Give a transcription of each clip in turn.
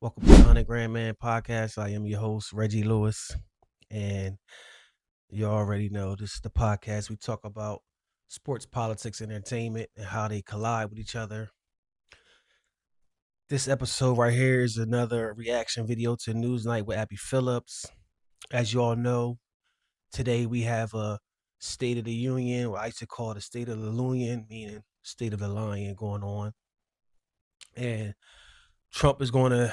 Welcome to the 100 Grand Man Podcast. I am your host, Reggie Lewis. And you already know this is the podcast. We talk about sports, politics, and entertainment and how they collide with each other. This episode right here is another reaction video to Newsnight with Abby Phillips. As you all know, today we have a State of the Union, what I used to call the State of the Union, meaning State of the Lion going on. And Trump is going to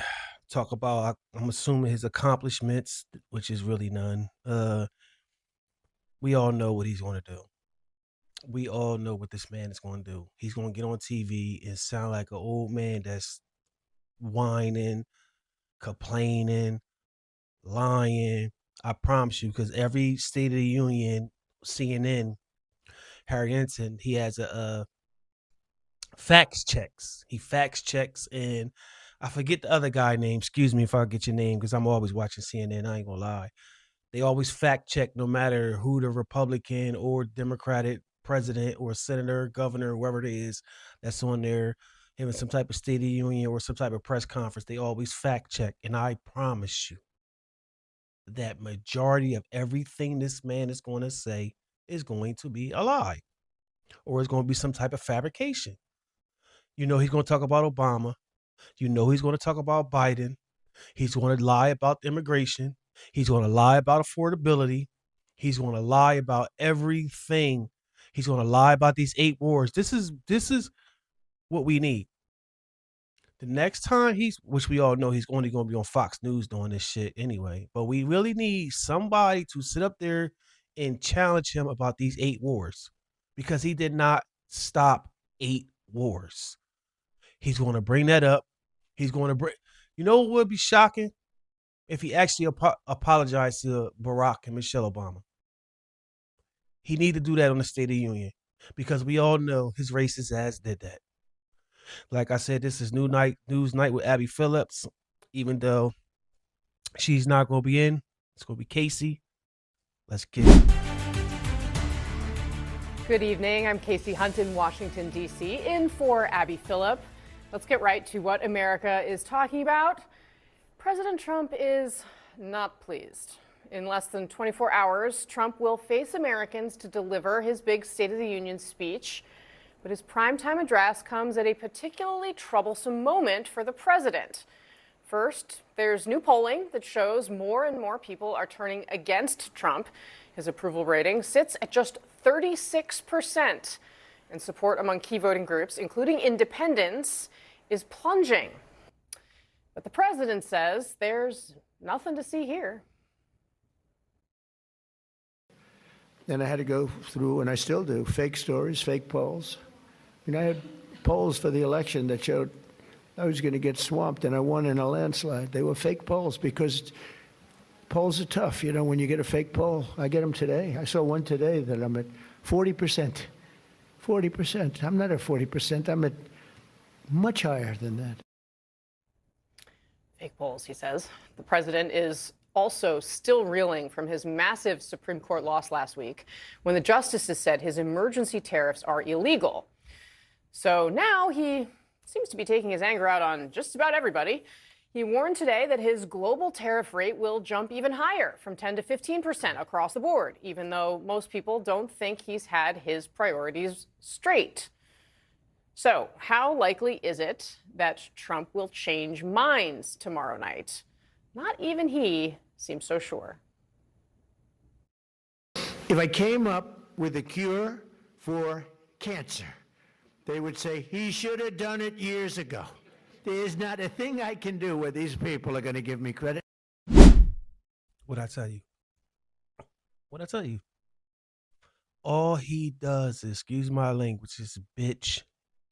talk about, I'm assuming, his accomplishments, which is really none. We all know what he's going to do. We all know what this man is going to do. He's going to get on TV and sound like an old man that's whining, complaining, lying. I promise you, because every State of the Union, CNN, Harry Ensign, he has a facts checks. He facts checks, and I forget the other guy name. Excuse me if I get your name, because I'm always watching CNN. I ain't gonna lie. They always fact check, no matter who the Republican or Democratic president or senator, governor, whoever it is that's on there having some type of State of the Union or some type of press conference. They always fact check, and I promise you that majority of everything this man is going to say is going to be a lie, or it's going to be some type of fabrication. You know, he's going to talk about Obama. You know, he's going to talk about Biden. He's going to lie about immigration. He's going to lie about affordability. He's going to lie about everything. He's going to lie about these 8 wars. This is what we need. The next time which we all know he's only going to be on Fox News doing this shit anyway, but we really need somebody to sit up there and challenge him about these 8 wars, because he did not stop 8 wars. He's going to bring that up. He's going to bring, you know what would be shocking? If he actually apologized to Barack and Michelle Obama. He need to do that on the State of the Union, because we all know his racist ass did that. Like I said, this is News Night with Abby Phillips. Even though she's not going to be in, it's going to be Casey. Let's get it. Good evening. I'm Casey Hunt in Washington, D.C., in for Abby Phillip. Let's get right to what America is talking about. President Trump is not pleased. In less than 24 hours, Trump will face Americans to deliver his big State of the Union speech. But his primetime address comes at a particularly troublesome moment for the president. First, there's new polling that shows more and more people are turning against Trump. His approval rating sits at just 36%. And support among key voting groups, including independents, is plunging. But the president says there's nothing to see here. Then I had to go through, and I still do, fake stories, fake polls. I had polls for the election that showed I was going to get swamped, and I won in a landslide. They were fake polls, because polls are tough. You know, when you get a fake poll, I get them today. I saw one today that I'm at 40%. 40%. I'm not at 40%. I'm at much higher than that. Fake polls, he says. The president is also still reeling from his massive Supreme Court loss last week, when the justices said his emergency tariffs are illegal. So now he seems to be taking his anger out on just about everybody. He warned today that his global tariff rate will jump even higher, from 10 to 15% across the board, even though most people don't think he's had his priorities straight. So how likely is it that Trump will change minds tomorrow night? Not even he seems so sure. If I came up with a cure for cancer, they would say he should have done it years ago. There's not a thing I can do where these people are going to give me credit. What'd I tell you? What'd I tell you? All he does, excuse my language, is bitch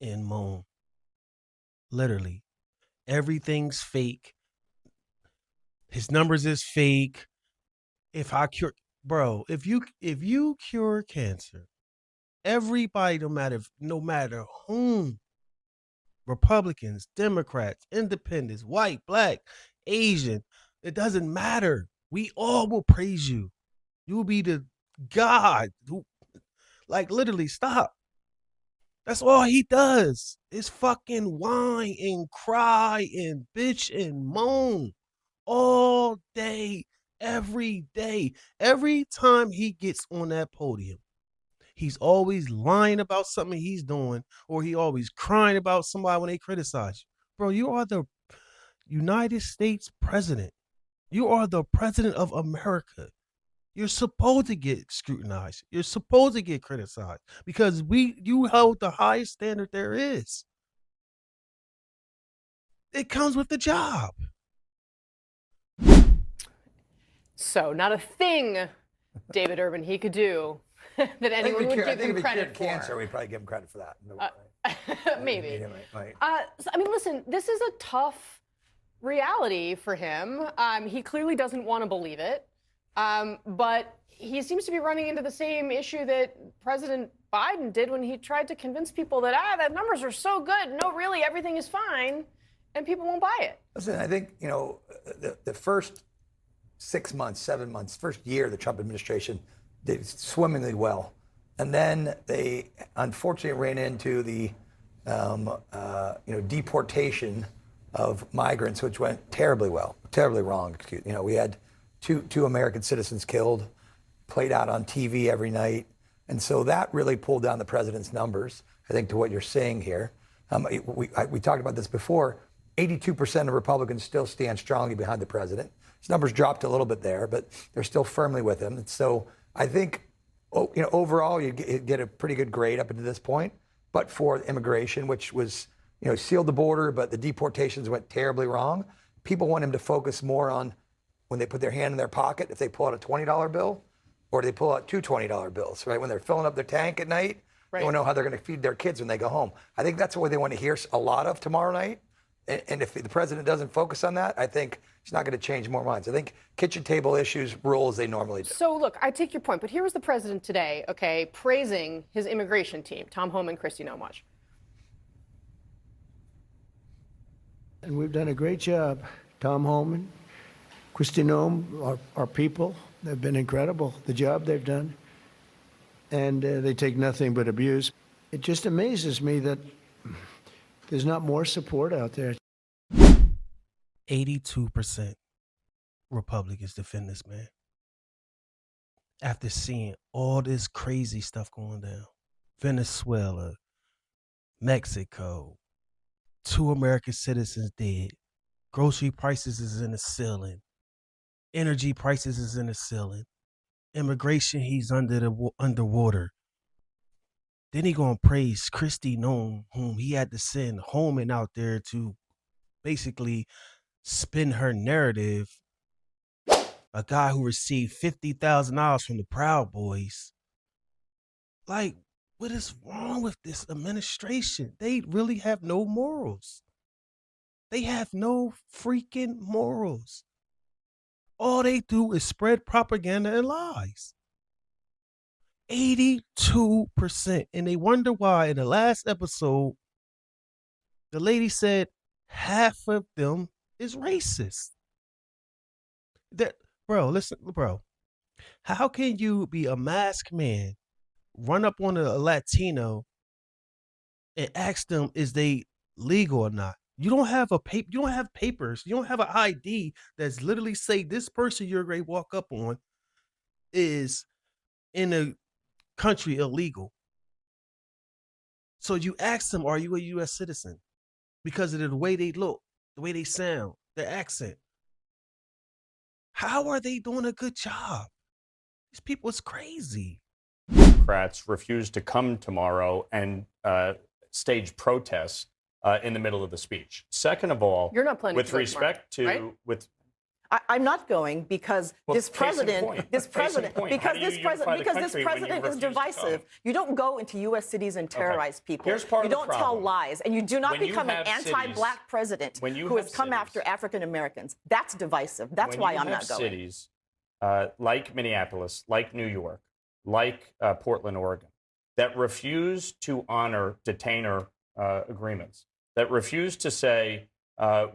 and moan. Literally. Everything's fake. His numbers is fake. If you cure cancer, everybody, no matter whom, Republicans, Democrats, Independents, white, black, Asian, it doesn't matter. We all will praise you. You will be the God who, like, literally, stop. That's all he does is fucking whine and cry and bitch and moan all day, every day. Every time he gets on that podium, he's always lying about something he's doing, or he always crying about somebody when they criticize you. Bro, you are the United States president. You are the president of America. You're supposed to get scrutinized. You're supposed to get criticized because you held the highest standard there is. It comes with the job. So, not a thing, David Urban, he could do that anyone would give him credit for. Cancer, we'd probably give him credit for that. Maybe. Right. I mean, listen, this is a tough reality for him. He clearly doesn't want to believe it, but he seems to be running into the same issue that President Biden did when he tried to convince people that, the numbers are so good. No, really, everything is fine, and people won't buy it. Listen, I think, the first 6 months, 7 months, first year of the Trump administration did swimmingly well. And then they unfortunately ran into the deportation of migrants, which went terribly wrong. We had two American citizens killed, played out on TV every night. And so that really pulled down the president's numbers, I think, to what you're saying here. We talked about this before. 82% of Republicans still stand strongly behind the president. His numbers dropped a little bit there, but they're still firmly with him. And so I think, overall, you get a pretty good grade up until this point. But for immigration, which was, sealed the border, but the deportations went terribly wrong. People want him to focus more on when they put their hand in their pocket, if they pull out a $20 bill, or they pull out two $20 bills, right? When they're filling up their tank at night, They want to know how they're going to feed their kids when they go home. I think that's what they want to hear a lot of tomorrow night. And if the president doesn't focus on that, I think he's not going to change more minds. I think kitchen table issues roll as they normally do. So, look, I take your point, but here was the president today, praising his immigration team, Tom Homan, Kristi Noem. Watch. And we've done a great job. Tom Homan, Kristi Noem, our people, they've been incredible, the job they've done. And they take nothing but abuse. It just amazes me that there's not more support out there. 82% Republicans defend this man. After seeing all this crazy stuff going down, Venezuela, Mexico, 2 American citizens dead, grocery prices is in the ceiling, energy prices is in the ceiling, immigration, he's underwater. Then he gonna praise Kristi Noem, whom he had to send Homan out there to basically spin her narrative. A guy who received $50,000 from the Proud Boys. Like, what is wrong with this administration? They really have no morals. They have no freaking morals. All they do is spread propaganda and lies. 82%. And they wonder why in the last episode, the lady said half of them is racist. Bro, how can you be a masked man, run up on a Latino, and ask them is they legal or not? You don't have you don't have papers. You don't have an ID that's literally say this person you're going to walk up on is in a country illegal. So you ask them, are you a U.S. citizen? Because of the way they look, the way they sound, their accent. How are they doing a good job? These people is crazy. Democrats refused to come tomorrow and stage protests in the middle of the speech. Second of all, you're not planning with to respect to right? I'm not going because this president is divisive. You don't go into U.S. cities and terrorize people. Here's part you of the don't problem. tell lies, and you do not become an anti-black president who has come after African Americans. That's divisive. That's why I'm not going. Cities like Minneapolis, like New York, like Portland, Oregon, that refuse to honor detainer agreements, that refuse to say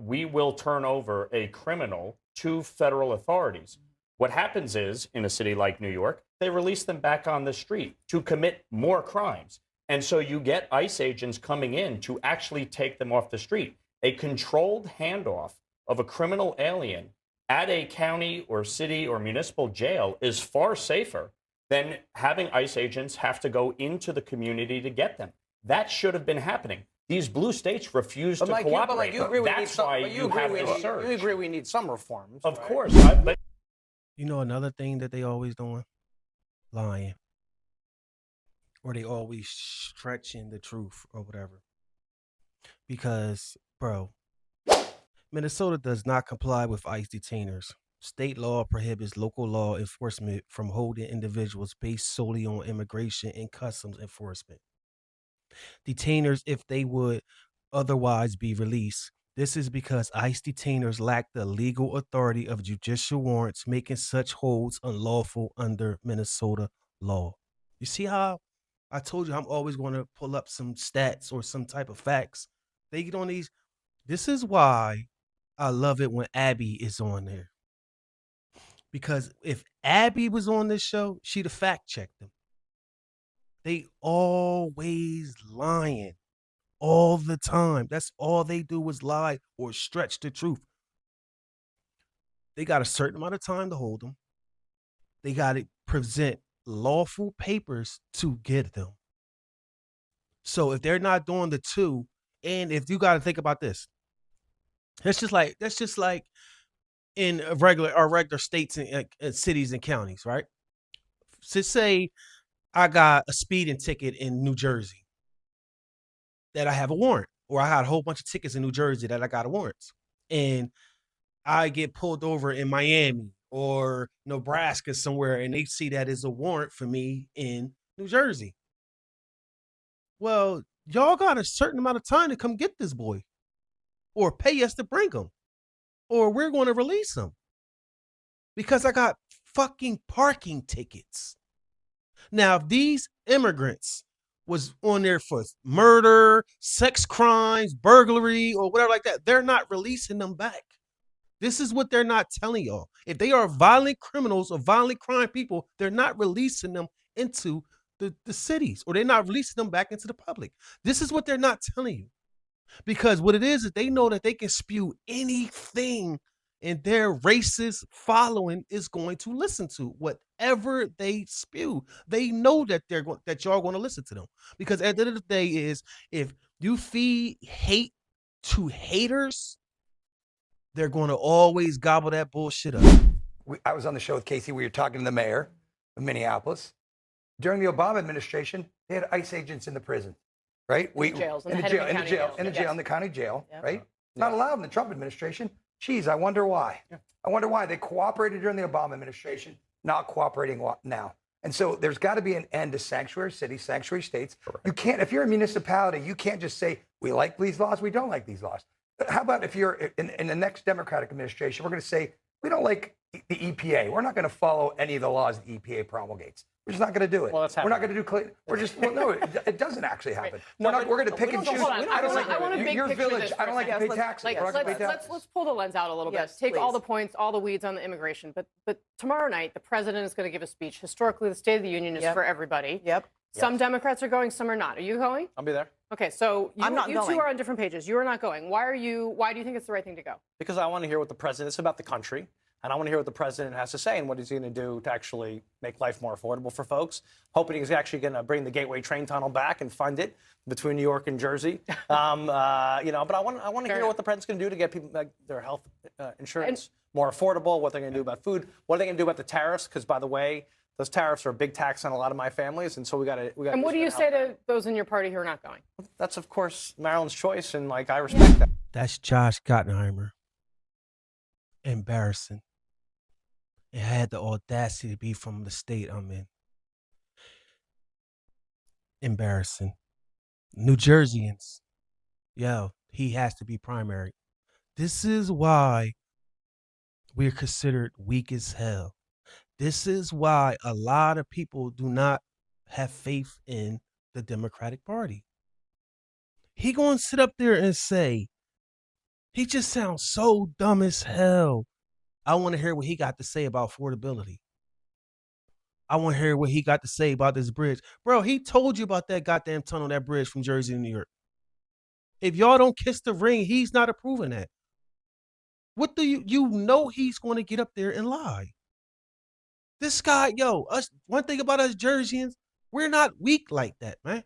we will turn over a criminal to federal authorities. What happens is, in a city like New York, they release them back on the street to commit more crimes. And so you get ICE agents coming in to actually take them off the street. A controlled handoff of a criminal alien at a county or city or municipal jail is far safer than having ICE agents have to go into the community to get them. That should have been happening. These blue states refuse to cooperate. That's why you have this surge. You agree we need some reforms. Of right? course. But You know another thing that they always doing? Lying. Or they always stretching the truth or whatever. Because, bro, Minnesota does not comply with ICE detainers. State law prohibits local law enforcement from holding individuals based solely on immigration and customs enforcement. Detainers, if they would otherwise be released. This is because ICE detainers lack the legal authority of judicial warrants, making such holds unlawful under Minnesota law. You see how I told you I'm always going to pull up some stats or some type of facts. They get on these. This is why I love it when Abby is on there. Because if Abby was on this show, she'd have fact checked them. They always lying all the time. That's all they do is lie or stretch the truth. They got a certain amount of time to hold them. They got to present lawful papers to get them. So if they're not doing the two, and if you got to think about this, that's just like in our regular states and cities and counties, right? So say I got a speeding ticket in New Jersey that I have a warrant, or I had a whole bunch of tickets in New Jersey that I got a warrants, and I get pulled over in Miami or Nebraska somewhere, and they see that as a warrant for me in New Jersey. Well, y'all got a certain amount of time to come get this boy, or pay us to bring him, or we're going to release him because I got fucking parking tickets. Now, if these immigrants was on there for murder, sex crimes, burglary, or whatever like that, they're not releasing them back. This is what they're not telling y'all. If they are violent criminals or violent crime people, they're not releasing them into the cities, or they're not releasing them back into the public. This is what they're not telling you. Because what it is they know that they can spew anything and their racist following is going to listen to whatever they spew. They know that that y'all going to listen to them. Because at the end of the day is, if you feed hate to haters, they're going to always gobble that bullshit up. I was on the show with Casey. We were talking to the mayor of Minneapolis. During the Obama administration, they had ICE agents in the prison, right? In the county jail, yep. Right? Not allowed in the Trump administration. Geez, I wonder why. Yeah. I wonder why they cooperated during the Obama administration, not cooperating now. And so there's got to be an end to sanctuary cities, sanctuary states. Correct. You can't, if you're a municipality, you can't just say, we like these laws, we don't like these laws. How about if you're in the next Democratic administration, we're going to say, we don't like the EPA. We're not going to follow any of the laws the EPA promulgates. We're just not going to do it. Well, we're not going to do. We're just. Well, no, it doesn't actually happen. Right. We're going to pick and choose. I don't like your village. I don't like to pay taxes. Let's pull the lens out a little bit. Take all the points, all the weeds on the immigration. But tomorrow night, the president is going to give a speech. Historically, the State of the Union is for everybody. Yep. Some Democrats are going, some are not. Are you going? I'll be there. Okay, so I'm not you going. two are on different pages. You are not going. Why do you think it's the right thing to go? Because I want to hear what the president, it's about the country, and I want to hear what the president has to say and what he's going to do to actually make life more affordable for folks. Hoping he's actually going to bring the Gateway train tunnel back and fund it between New York and Jersey. But I want to hear what the president's going to do to get people their health insurance more affordable, what they're going to do about food, what are they going to do about the tariffs, because by the way, those tariffs are a big tax on a lot of my families, and so we got to. And what do you say to those in your party who are not going? That's of course Maryland's choice, and I respect that. That's Josh Gottheimer. Embarrassing. It had the audacity to be from the state I'm in. Embarrassing. New Jerseyans. Yo, he has to be primary. This is why we're considered weak as hell. This is why a lot of people do not have faith in the Democratic Party. He gonna sit up there and say, he just sounds so dumb as hell. I want to hear what he got to say about affordability. I want to hear what he got to say about this bridge. Bro, he told you about that goddamn tunnel, that bridge from Jersey to New York. If y'all don't kiss the ring, he's not approving that. What do you know he's going to get up there and lie? This guy, one thing about us Jerseyans, we're not weak like that, man.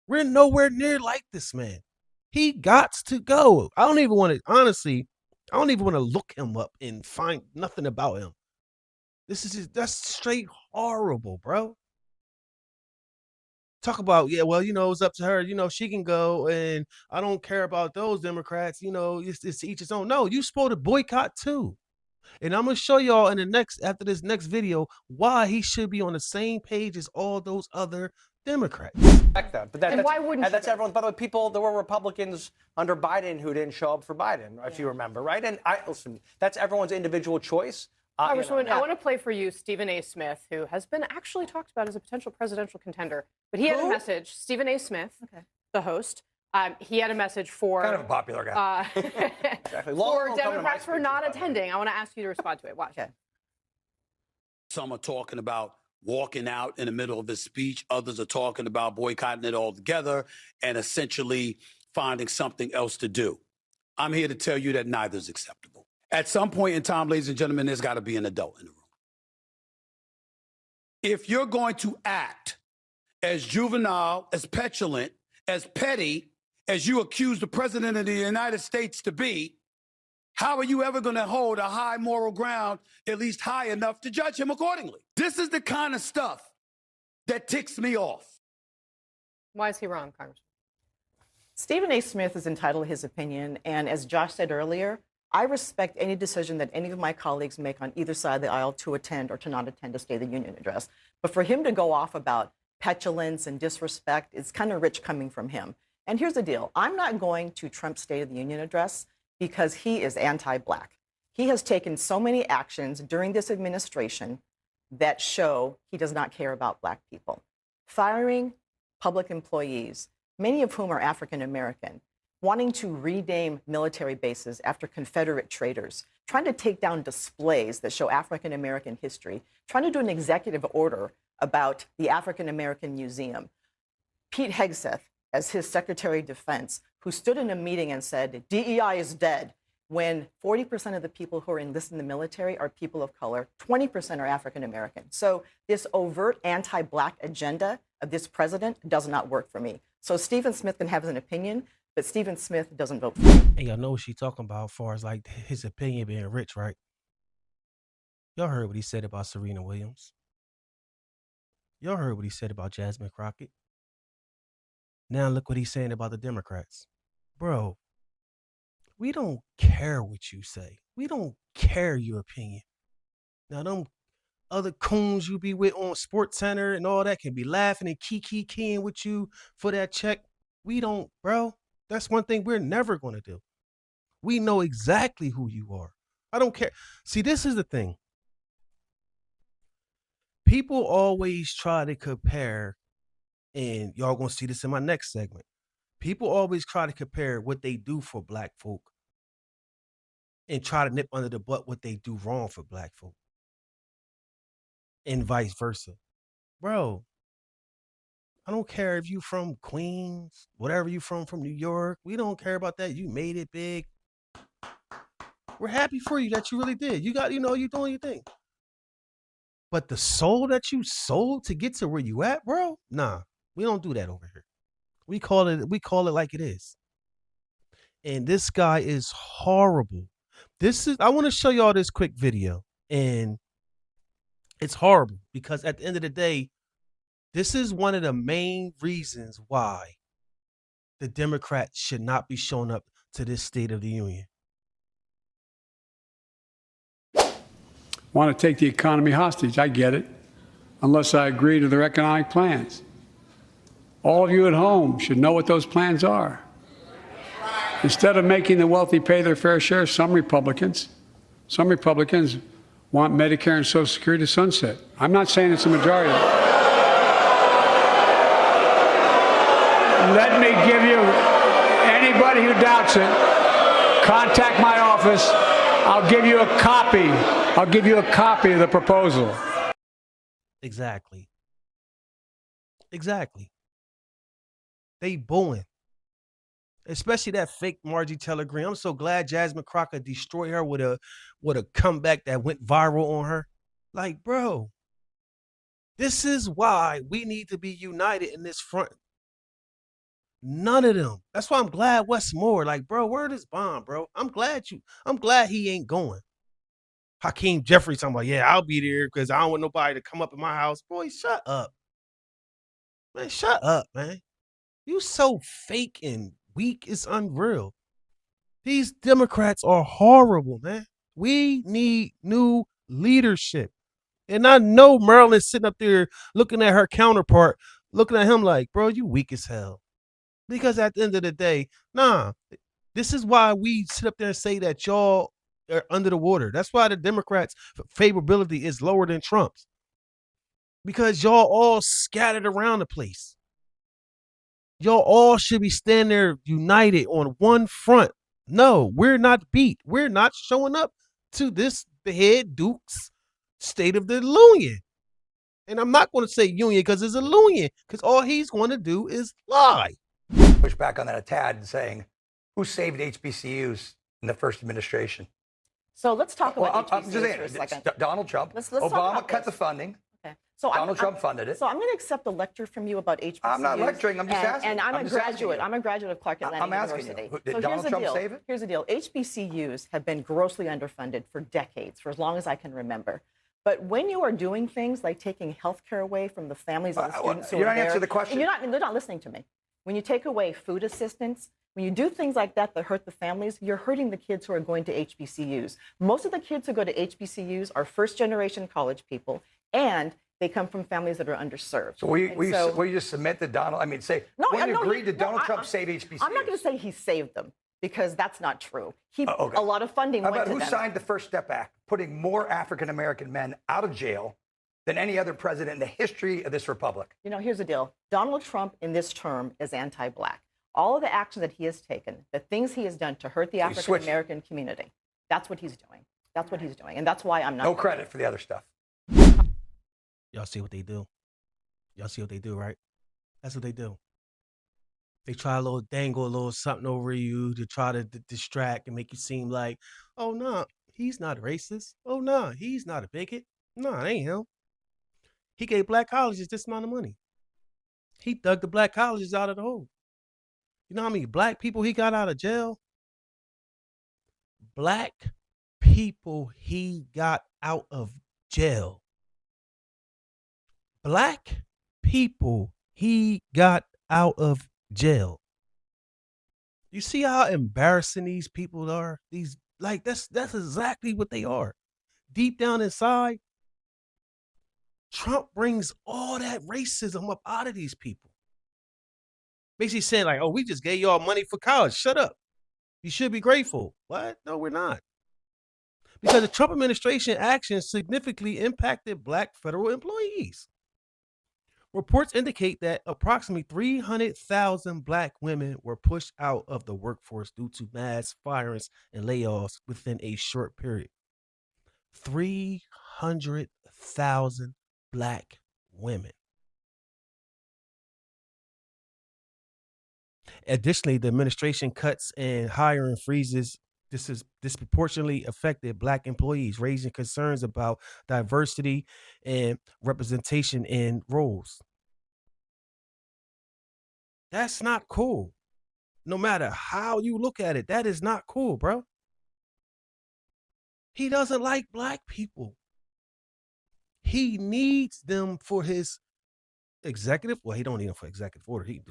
We're nowhere near like this man. He gots to go. I don't even want to look him up and find nothing about him. That's straight horrible, bro. Talk about, it's up to her. She can go, and I don't care about those Democrats. It's to each his own. No, you supposed to boycott too. And I'm gonna show y'all after this next video why he should be on the same page as all those other Democrats. Why wouldn't that's everyone? By the way, there were Republicans under Biden who didn't show up for Biden, if you remember, right? And listen, that's everyone's individual choice. Congresswoman, I want to play for you Stephen A. Smith, who has been actually talked about as a potential presidential contender. But he had a message. Stephen A. Smith, the host, he had a message for kind of a popular guy. Exactly. For Democrats for not attending. I want to ask you to respond to it. Watch. Okay. Some are talking about walking out in the middle of his speech. Others are talking about boycotting it altogether and essentially finding something else to do. I'm here to tell you that neither is acceptable. At some point in time, ladies and gentlemen, there's got to be an adult in the room. If you're going to act as juvenile, as petulant, as petty, as you accuse the president of the United States to be, how are you ever going to hold a high moral ground, at least high enough to judge him accordingly? This is the kind of stuff that ticks me off. Why is he wrong, Congressman? Stephen A. Smith is entitled to his opinion, and as Josh said earlier, I respect any decision that any of my colleagues make on either side of the aisle to attend or to not attend a State of the Union address. But for him to go off about petulance and disrespect, it's kind of rich coming from him. And here's the deal. I'm not going to Trump's State of the Union address because he is anti-Black. He has taken so many actions during this administration that show he does not care about Black people. Firing public employees, many of whom are African American, wanting to rename military bases after Confederate traitors, trying to take down displays that show African American history, trying to do an executive order about the African American Museum. Pete Hegseth, as his Secretary of Defense, who stood in a meeting and said, DEI is dead, when 40% of the people who are enlisted in the military are people of color, 20% are African American. So this overt anti-Black agenda of this president does not work for me. So Stephen Smith can have an opinion, but Stephen Smith doesn't vote for him. And y'all know what she's talking about as far as like his opinion being rich, right? Y'all heard what he said about Serena Williams. Y'all heard what he said about Jasmine Crockett. Now look what he's saying about the Democrats. Bro, we don't care what you say. We don't care your opinion. Now them other coons you be with on Sports Center and all that can be laughing and keying with you for that check. We don't, bro. That's one thing we're never going to do. We know exactly who you are. I don't care. See, this is the thing. People always try to compare, and y'all going to see this in my next segment. People always try to compare what they do for Black folk and try to nip under the butt what they do wrong for Black folk. And vice versa. Bro, I don't care if you from Queens, whatever you from New York. We don't care about that. You made it big. We're happy for you that you really did. You got, you're doing your thing. But the soul that you sold to get to where you at, bro, nah, we don't do that over here. We call it like it is. And this guy is horrible. I want to show y'all this quick video. And it's horrible because at the end of the day, this is one of the main reasons why the Democrats should not be showing up to this State of the Union. Want to take the economy hostage. I get it, unless I agree to their economic plans. All of you at home should know what those plans are. Instead of making the wealthy pay their fair share, some Republicans want Medicare and Social Security to sunset. I'm not saying it's a majority. Let me give you, anybody who doubts it, contact my office. I'll give you a copy of the proposal. Exactly. Exactly. They booing. Especially that fake Margie Taylor Greene. I'm so glad Jasmine Crocker destroyed her with a comeback that went viral on her. Like, bro, this is why we need to be united in this front. None of them. That's why I'm glad Westmore. Like, bro, word is bond, bro. I'm glad he ain't going. Hakeem Jeffries talking about, yeah, I'll be there because I don't want nobody to come up in my house. Boy, shut up. Man, shut up, man. You so fake and weak, it's unreal. These Democrats are horrible, man. We need new leadership. And I know Maryland's sitting up there looking at her counterpart, looking at him like, bro, you weak as hell. Because at the end of the day, nah, this is why we sit up there and say that y'all are under the water. That's why the Democrats' favorability is lower than Trump's. Because y'all all scattered around the place. Y'all all should be standing there united on one front. No, we're not beat. We're not showing up to this behead Duke's State of the Union. And I'm not going to say union because it's a union, because all he's going to do is lie. Push back on that a tad and saying, who saved HBCUs in the first administration? So let's talk about I'm HBCUs just saying, for a second. Donald Trump. Let's talk Obama about cut this. the funding. Okay. So Donald Trump funded it. So I'm going to accept a lecture from you about HBCUs. I'm not lecturing. I'm just asking. And I'm I'm a just asking graduate. you. I'm a graduate of Clark Atlanta I'm asking University. you. Did So Donald Trump save it? Here's the deal. HBCUs have been grossly underfunded for decades, for as long as I can remember. But when you are doing things like taking health care away from the families of the students who are there. You're not answering the question. You're not listening to me. When you take away food assistance, when you do things like that that hurt the families, you're hurting the kids who are going to HBCUs. Most of the kids who go to HBCUs are first-generation college people, and they come from families that are underserved. So will you just submit to Donald? I mean, say, when you agreed to Donald Trump save HBCUs? I'm not going to say he saved them, because that's not true. A lot of funding went to them. Who signed the First Step Act, putting more African-American men out of jail than any other president in the history of this republic? You know, here's the deal. Donald Trump in this term is anti-Black. All of the actions that he has taken, the things he has done to hurt the African-American community, that's what he's doing. That's what he's doing. And that's why I'm not. No credit for the other stuff. Y'all see what they do? Y'all see what they do, right? That's what they do. They try a little something over you to try to distract and make you seem like, oh, no, he's not a racist. Oh, no, he's not a bigot. No, it ain't him. He gave black colleges this amount of money. He dug the black colleges out of the hole. You know how many black people he got out of jail? Black people he got out of jail. Black people he got out of jail. You see how embarrassing these people are? That's exactly what they are. Deep down inside, Trump brings all that racism up out of these people. Basically saying like, oh, we just gave y'all money for college. Shut up. You should be grateful. What? No, we're not. Because the Trump administration actions significantly impacted black federal employees. Reports indicate that approximately 300,000 black women were pushed out of the workforce due to mass firings and layoffs within a short period. 300,000 black women. Additionally, the administration cuts and hiring freezes disproportionately affected black employees, raising concerns about diversity and representation in roles. That's not cool. No matter how you look at it, that is not cool, bro. He doesn't like black people. He needs them for his executive. Well, he don't need them for executive order. He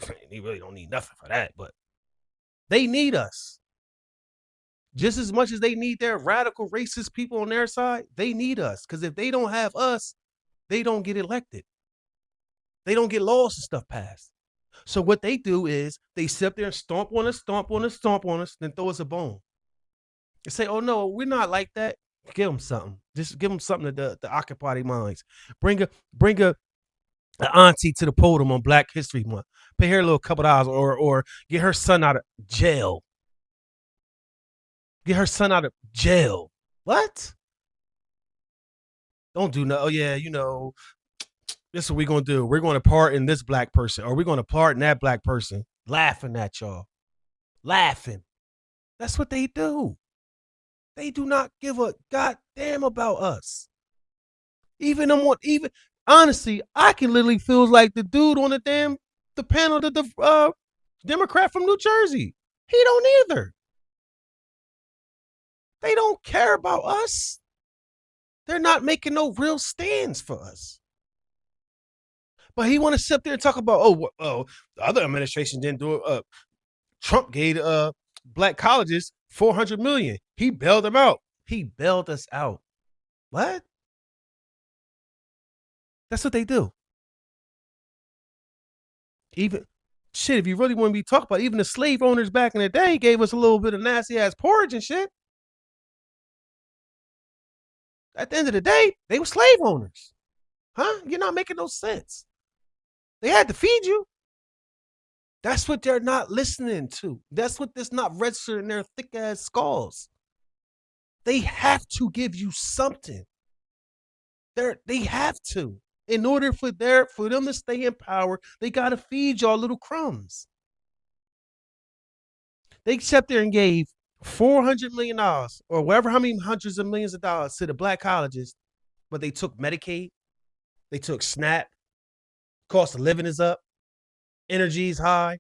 really don't need nothing for that, but they need us. Just as much as they need their radical racist people on their side, they need us. Because if they don't have us, they don't get elected. They don't get laws and stuff passed. So what they do is they sit up there and stomp on us, then throw us a bone. And say, oh, no, we're not like that. Give them something. Just give them something to occupy their minds. Bring a auntie to the podium on Black History Month. Pay her a little couple dollars or get her son out of jail. Get her son out of jail. What? Don't do no. Oh, yeah, This is what we're going to do. We're going to pardon this black person, or we're going to pardon that black person. Laughing at y'all. Laughing. That's what they do. They do not give a goddamn about us. Even honestly, I can literally feel like the dude on the panel, the Democrat from New Jersey. He don't either. They don't care about us. They're not making no real stands for us. But he want to sit there and talk about, the other administration didn't do it. Trump gave black colleges $400 million. He bailed them out. He bailed us out. What? That's what they do. Even shit, if you really want to be talked about, even the slave owners back in the day gave us a little bit of nasty ass porridge and shit. At the end of the day, they were slave owners. Huh? You're not making no sense. They had to feed you. That's what they're not listening to. That's what that's not registered in their thick ass skulls. They have to give you something. They have to. In order for them to stay in power, they gotta feed y'all little crumbs. They sat there and gave $400 million or whatever, how many hundreds of millions of dollars to the black colleges, but they took Medicaid, they took SNAP, cost of living is up, energy is high,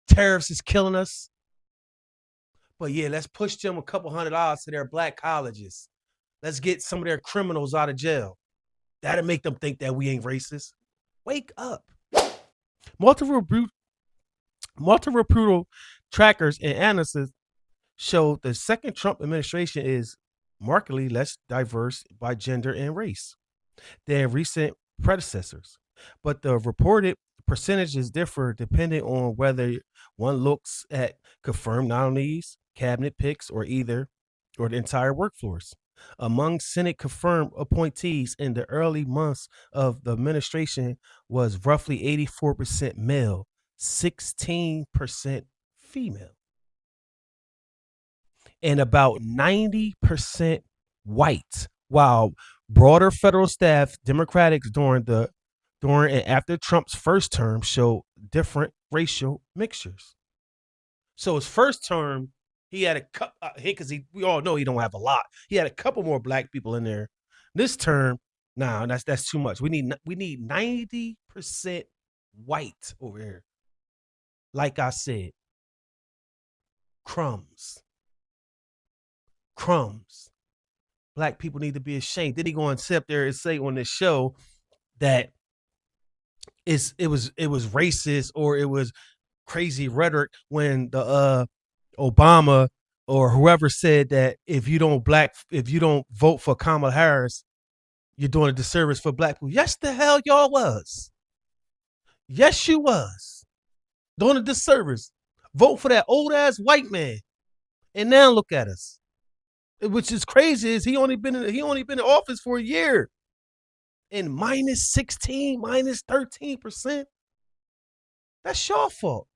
tariffs is killing us. But yeah, let's push them a couple $100 to their black colleges. Let's get some of their criminals out of jail. That'll make them think that we ain't racist. Wake up. Multiple trackers and analysts show the second Trump administration is markedly less diverse by gender and race than recent predecessors. But the reported percentages differ depending on whether one looks at confirmed nominees, cabinet picks, or the entire workforce. Among Senate confirmed appointees in the early months of the administration was roughly 84% male, 16% female, and about 90% white, while broader federal staff Democrats during and after Trump's first term showed different racial mixtures. So his first term, he had a couple, because we all know he don't have a lot. He had a couple more black people in there. This term, nah, that's too much. We need 90% white over here. Like I said, crumbs. Black people need to be ashamed. Then he go and sit up there and say on this show that it was racist or it was crazy rhetoric when the Obama or whoever said that if you don't vote for Kamala Harris, you're doing a disservice for black people. Yes, the hell y'all was. Yes, you was doing a disservice. Vote for that old ass white man, and now look at us. Which is crazy is he only been in office for a year, and -16, -13%. That's your fault.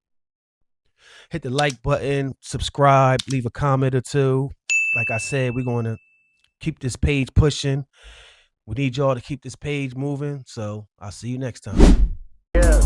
Hit the like button, subscribe, leave a comment or two. Like I said, we're going to keep this page pushing. We need y'all to keep this page moving. So I'll see you next time. Yeah,